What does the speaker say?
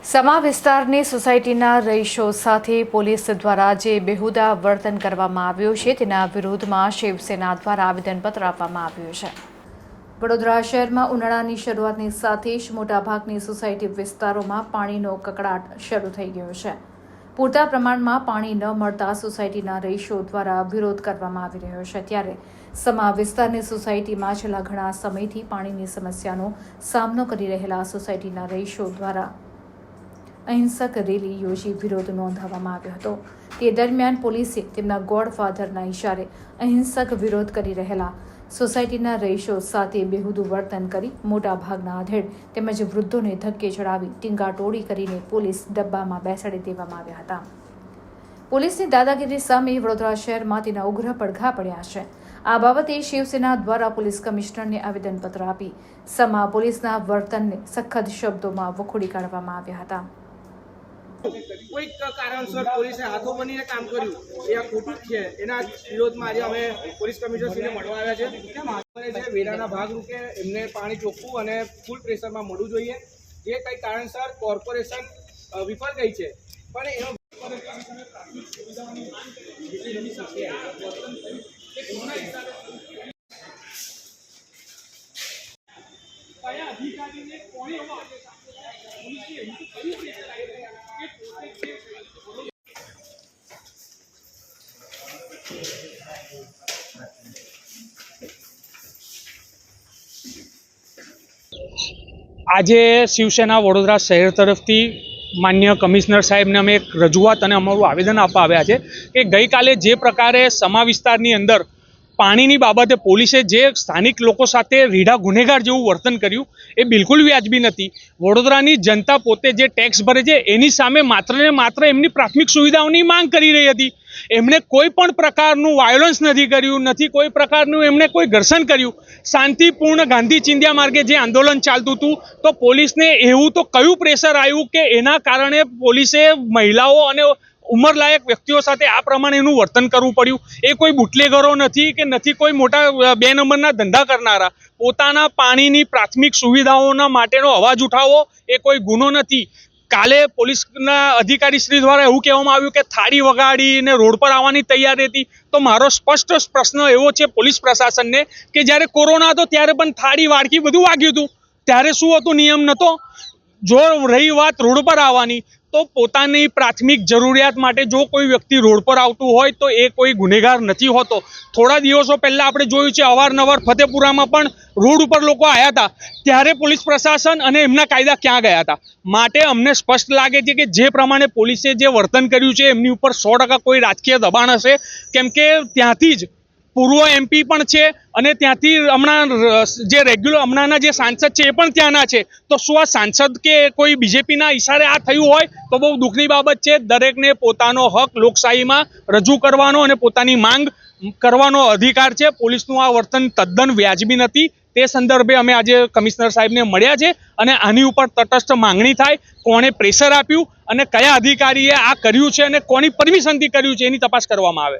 સમા વિસ્તારની સોસાયટીના રહીશો સાથે પોલીસ દ્વારા જે બેહુદા વર્તન કરવામાં આવ્યું છે તેના વિરોધમાં શિવસેના દ્વારા આવેદનપત્ર આપવામાં આવ્યું છે। વડોદરા શહેરમાં ઉનાળાની શરૂઆતની સાથે જ મોટાભાગની સોસાયટી વિસ્તારોમાં પાણીનો કકળાટ શરૂ થઈ ગયો છે। પૂરતા પ્રમાણમાં પાણી ન મળતા સોસાયટીના રહીશો દ્વારા વિરોધ કરવામાં આવી રહ્યો છે। ત્યારે સમા વિસ્તારની સોસાયટીમાં છેલ્લા ઘણા સમયથી પાણીની સમસ્યાનો સામનો કરી રહેલા સોસાયટીના રહીશો દ્વારા અહિંસક રેલી યોજી વિરોધ નોંધાવવામાં આવ્યો હતો। તે દરમિયાન પોલીસે તેમના ગોડફાધરના ઇશારે અહિંસક વિરોધ કરી રહેલા સોસાયટીના રહીશો સાથે બેહુદું વર્તન કરી મોટાભાગના આધેડ તેમજ વૃદ્ધોને ધક્કે ચડાવી ટીંગાટોળી કરીને પોલીસ ડબ્બામાં બેસાડી દેવામાં આવ્યા હતા। પોલીસની દાદાગીરી સામે વડોદરા શહેરમાં તેના ઉગ્ર પડઘા પડ્યા છે। આ બાબતે શિવસેના દ્વારા પોલીસ કમિશનરને આવેદનપત્ર આપી સમા પોલીસના વર્તનને સખત શબ્દોમાં વખોડી કાઢવામાં આવ્યા હતા। કોઈ કારણસર પોલીસે હાથો બનીને કામ કર્યું એ આ ખોટું જ છે। એના વિરોધમાં આજે અમે પોલીસ કમિશનરશ્રીને મળવા આવ્યા છે। વેરાના ભાગરૂપે એમને પાણી ચોખ્ખું અને ફૂલ પ્રેશરમાં મળવું જોઈએ। જે કંઈ કારણસર કોર્પોરેશન વિફળ ગઈ છે પણ એનો આજે શિવસેના વડોદરા શહેર તરફથી માન્ય કમિશનર સાહેબને અમે એક રજૂઆત અને અમારું આવેદન આપવા આવ્યા છે કે ગઈકાલે જે પ્રકારે સમા વિસ્તારની અંદર પાણીની બાબતે પોલીસે જે સ્થાનિક લોકો સાથે રીઢા ગુનેગાર જેવું વર્તન કર્યું એ બિલકુલ વ્યાજબી નથી। વડોદરાની જનતા પોતે જે ટેક્સ ભરે છે એની સામે માત્ર ને માત્ર એમની પ્રાથમિક સુવિધાઓની માંગ કરી રહી હતી। એમણે કોઈ પણ પ્રકારનું વાયોલન્સ નથી કર્યું, નથી કોઈ પ્રકારનું એમણે કોઈ ઘર્ષણ કર્યું। શાંતિપૂર્ણ ગાંધી ચિંધ્યા માર્ગે જે આંદોલન ચાલતું હતું તો પોલીસને એવું તો કયું પ્રેશર આવ્યું કે એના કારણે પોલીસે મહિલાઓ અને ઉંમરલાયક વ્યક્તિઓ સાથે આ પ્રમાણેનું વર્તન કરવું પડ્યું। એ કોઈ બુટલેગરો નથી કે નથી કોઈ મોટા 2 નંબરના ધંધા કરનારા। પોતાના પાણીની પ્રાથમિક સુવિધાઓના માટેનો અવાજ ઉઠાવવો એ કોઈ ગુનો નથી। કાલે પોલીસના અધિકારી શ્રી દ્વારા એવું કહેવામાં આવ્યું કે થાળી વગાડીને રોડ પર આવવાની તૈયારી હતી। તો મારો સ્પષ્ટ પ્રશ્ન એવો છે પોલીસ પ્રશાસનને કે જ્યારે કોરોના હતો ત્યારે પણ થાળી વાડકી બધું વાગ્યું હતું, ત્યારે શું હતું? નિયમ નહોતો। જો રહી વાત રોડ પર આવવાની તો પોતાની પ્રાથમિક જરૂરિયાત માટે જો કોઈ વ્યક્તિ રોડ પર આવતું હોય તો એ કોઈ ગુનેગાર નથી હોતો। થોડા દિવસો પહેલા આપણે જોયું છે અવારનવાર ફતેપુરામાં પણ રોડ ઉપર લોકો આવ્યા હતા, ત્યારે પોલીસ પ્રશાસન અને એમના કાયદા ક્યાં ગયા હતા? માટે અમને સ્પષ્ટ લાગે છે કે જે પ્રમાણે પોલીસે જે વર્તન કર્યું છે એમની ઉપર 100% કોઈ રાજકીય દબાણ હશે, કેમ કે ત્યાંથી જ પૂર્વ એમપી પણ છે અને ત્યાંથી હમણાં જે રેગ્યુલર હમણાંના જે સાંસદ છે એ પણ ત્યાંના છે। તો શું આ સાંસદ કે કોઈ બીજેપીના ઈશારે આ થયું હોય તો બહુ દુઃખની બાબત છે। દરેકને પોતાનો હક લોકશાહીમાં રજૂ કરવાનો અને પોતાની માંગ કરવાનો અધિકાર છે। પોલીસનું આ વર્તન તદ્દન વ્યાજબી નથી। તે સંદર્ભે અમે આજે કમિશનર સાહેબને મળ્યા છે અને આની ઉપર તટસ્થ માંગણી થાય, કોણે પ્રેશર આપ્યું અને કયા અધિકારીએ આ કર્યું છે અને કોની પરમિશનથી કર્યું છે એની તપાસ કરવામાં આવે।